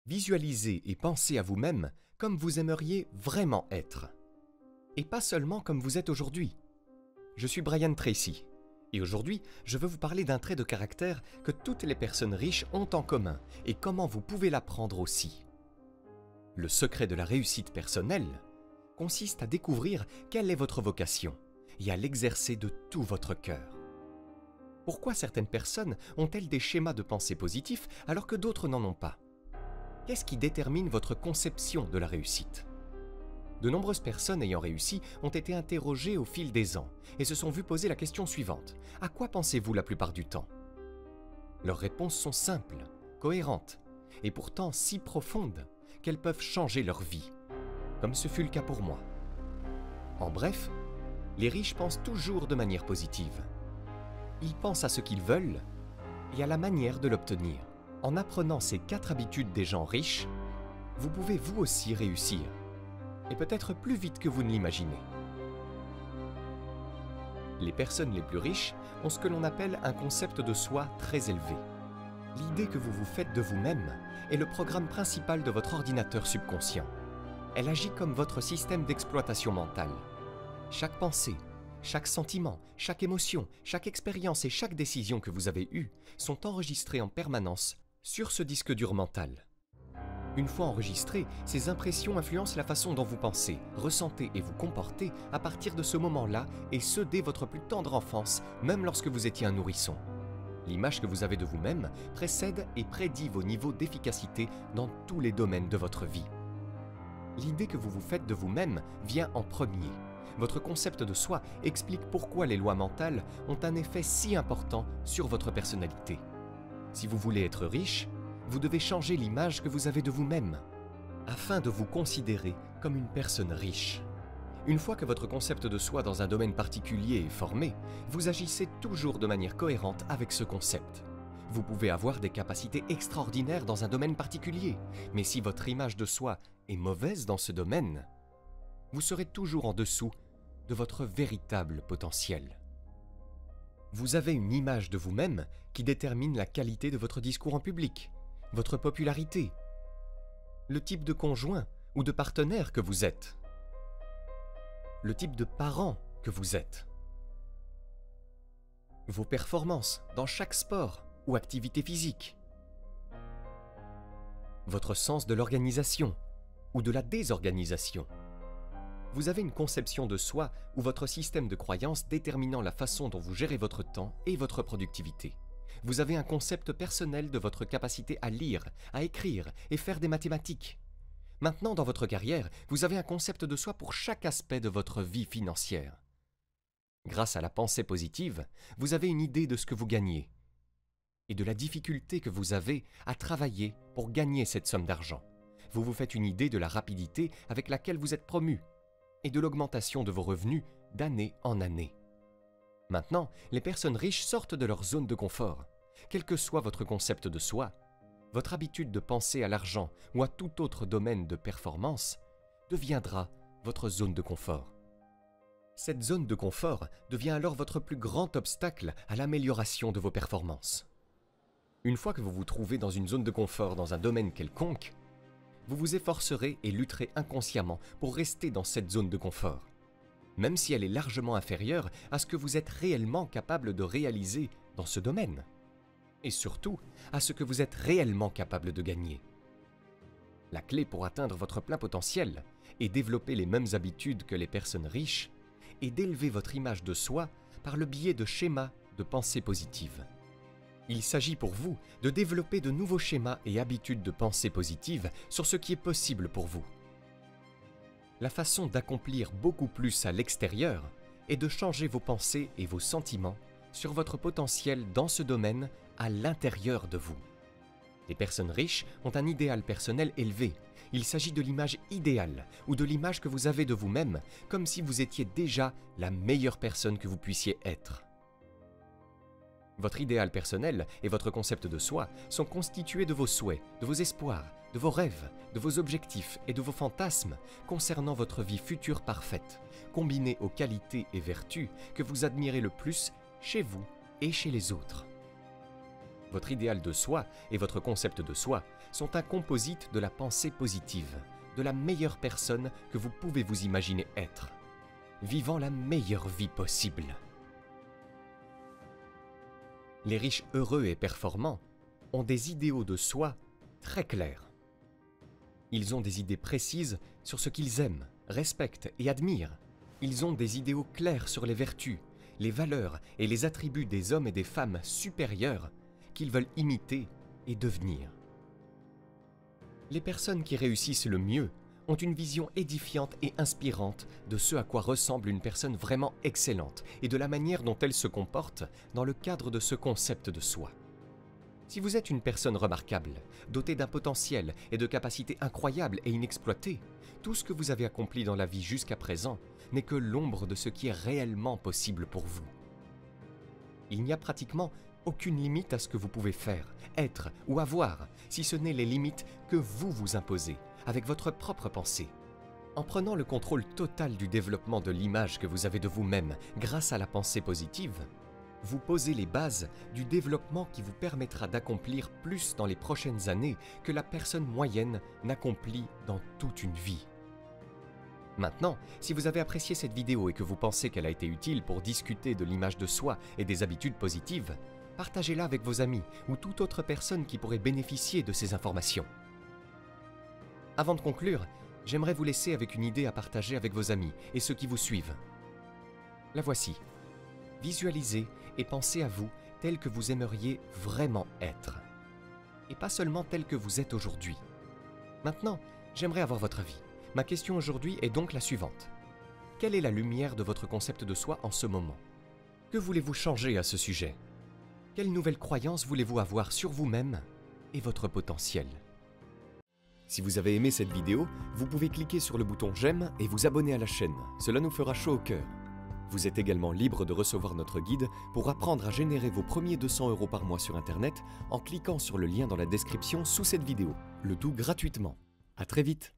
Visualisez et pensez à vous-même comme vous aimeriez vraiment être. Et pas seulement comme vous êtes aujourd'hui. Je suis Brian Tracy, et aujourd'hui, je veux vous parler d'un trait de caractère que toutes les personnes riches ont en commun, et comment vous pouvez l'apprendre aussi. Le secret de la réussite personnelle consiste à découvrir quelle est votre vocation, et à l'exercer de tout votre cœur. Pourquoi certaines personnes ont-elles des schémas de pensée positifs alors que d'autres n'en ont pas? Qu'est-ce qui détermine votre conception de la réussite? De nombreuses personnes ayant réussi ont été interrogées au fil des ans et se sont vues poser la question suivante. À quoi pensez-vous la plupart du temps? Leurs réponses sont simples, cohérentes et pourtant si profondes qu'elles peuvent changer leur vie, comme ce fut le cas pour moi. En bref, les riches pensent toujours de manière positive. Ils pensent à ce qu'ils veulent et à la manière de l'obtenir. En apprenant ces 4 habitudes des gens riches, vous pouvez vous aussi réussir, et peut-être plus vite que vous ne l'imaginez. Les personnes les plus riches ont ce que l'on appelle un concept de soi très élevé. L'idée que vous vous faites de vous-même est le programme principal de votre ordinateur subconscient. Elle agit comme votre système d'exploitation mentale. Chaque pensée, chaque sentiment, chaque émotion, chaque expérience et chaque décision que vous avez eue sont enregistrées en permanence sur ce disque dur mental. Une fois enregistrées, ces impressions influencent la façon dont vous pensez, ressentez et vous comportez à partir de ce moment-là et ce dès votre plus tendre enfance, même lorsque vous étiez un nourrisson. L'image que vous avez de vous-même précède et prédit vos niveaux d'efficacité dans tous les domaines de votre vie. L'idée que vous vous faites de vous-même vient en premier. Votre concept de soi explique pourquoi les lois mentales ont un effet si important sur votre personnalité. Si vous voulez être riche, vous devez changer l'image que vous avez de vous-même, afin de vous considérer comme une personne riche. Une fois que votre concept de soi dans un domaine particulier est formé, vous agissez toujours de manière cohérente avec ce concept. Vous pouvez avoir des capacités extraordinaires dans un domaine particulier, mais si votre image de soi est mauvaise dans ce domaine, vous serez toujours en dessous de votre véritable potentiel. Vous avez une image de vous-même qui détermine la qualité de votre discours en public, votre popularité, le type de conjoint ou de partenaire que vous êtes, le type de parent que vous êtes, vos performances dans chaque sport ou activité physique, votre sens de l'organisation ou de la désorganisation. Vous avez une conception de soi ou votre système de croyances déterminant la façon dont vous gérez votre temps et votre productivité. Vous avez un concept personnel de votre capacité à lire, à écrire et faire des mathématiques. Maintenant, dans votre carrière, vous avez un concept de soi pour chaque aspect de votre vie financière. Grâce à la pensée positive, vous avez une idée de ce que vous gagnez et de la difficulté que vous avez à travailler pour gagner cette somme d'argent. Vous vous faites une idée de la rapidité avec laquelle vous êtes promu et de l'augmentation de vos revenus d'année en année. Maintenant, les personnes riches sortent de leur zone de confort. Quel que soit votre concept de soi, votre habitude de penser à l'argent ou à tout autre domaine de performance deviendra votre zone de confort. Cette zone de confort devient alors votre plus grand obstacle à l'amélioration de vos performances. Une fois que vous vous trouvez dans une zone de confort dans un domaine quelconque, vous vous efforcerez et lutterez inconsciemment pour rester dans cette zone de confort, même si elle est largement inférieure à ce que vous êtes réellement capable de réaliser dans ce domaine, et surtout à ce que vous êtes réellement capable de gagner. La clé pour atteindre votre plein potentiel et développer les mêmes habitudes que les personnes riches est d'élever votre image de soi par le biais de schémas de pensée positive. Il s'agit pour vous de développer de nouveaux schémas et habitudes de pensée positive sur ce qui est possible pour vous. La façon d'accomplir beaucoup plus à l'extérieur est de changer vos pensées et vos sentiments sur votre potentiel dans ce domaine à l'intérieur de vous. Les personnes riches ont un idéal personnel élevé. Il s'agit de l'image idéale ou de l'image que vous avez de vous-même, comme si vous étiez déjà la meilleure personne que vous puissiez être. Votre idéal personnel et votre concept de soi sont constitués de vos souhaits, de vos espoirs, de vos rêves, de vos objectifs et de vos fantasmes concernant votre vie future parfaite, combinés aux qualités et vertus que vous admirez le plus chez vous et chez les autres. Votre idéal de soi et votre concept de soi sont un composite de la pensée positive, de la meilleure personne que vous pouvez vous imaginer être, vivant la meilleure vie possible. Les riches heureux et performants ont des idéaux de soi très clairs. Ils ont des idées précises sur ce qu'ils aiment, respectent et admirent. Ils ont des idéaux clairs sur les vertus, les valeurs et les attributs des hommes et des femmes supérieurs qu'ils veulent imiter et devenir. Les personnes qui réussissent le mieux ont une vision édifiante et inspirante de ce à quoi ressemble une personne vraiment excellente et de la manière dont elle se comporte dans le cadre de ce concept de soi. Si vous êtes une personne remarquable, dotée d'un potentiel et de capacités incroyables et inexploitées, tout ce que vous avez accompli dans la vie jusqu'à présent n'est que l'ombre de ce qui est réellement possible pour vous. Il n'y a pratiquement aucune limite à ce que vous pouvez faire, être ou avoir, si ce n'est les limites que vous vous imposez, avec votre propre pensée. En prenant le contrôle total du développement de l'image que vous avez de vous-même grâce à la pensée positive, vous posez les bases du développement qui vous permettra d'accomplir plus dans les prochaines années que la personne moyenne n'accomplit dans toute une vie. Maintenant, si vous avez apprécié cette vidéo et que vous pensez qu'elle a été utile pour discuter de l'image de soi et des habitudes positives, partagez-la avec vos amis ou toute autre personne qui pourrait bénéficier de ces informations. Avant de conclure, j'aimerais vous laisser avec une idée à partager avec vos amis et ceux qui vous suivent. La voici. Visualisez et pensez à vous tel que vous aimeriez vraiment être. Et pas seulement tel que vous êtes aujourd'hui. Maintenant, j'aimerais avoir votre avis. Ma question aujourd'hui est donc la suivante. Quelle est la lumière de votre concept de soi en ce moment? Que voulez-vous changer à ce sujet? Quelle nouvelle croyance voulez-vous avoir sur vous-même et votre potentiel? Si vous avez aimé cette vidéo, vous pouvez cliquer sur le bouton j'aime et vous abonner à la chaîne. Cela nous fera chaud au cœur. Vous êtes également libre de recevoir notre guide pour apprendre à générer vos premiers 200 € par mois sur Internet en cliquant sur le lien dans la description sous cette vidéo. Le tout gratuitement. À très vite!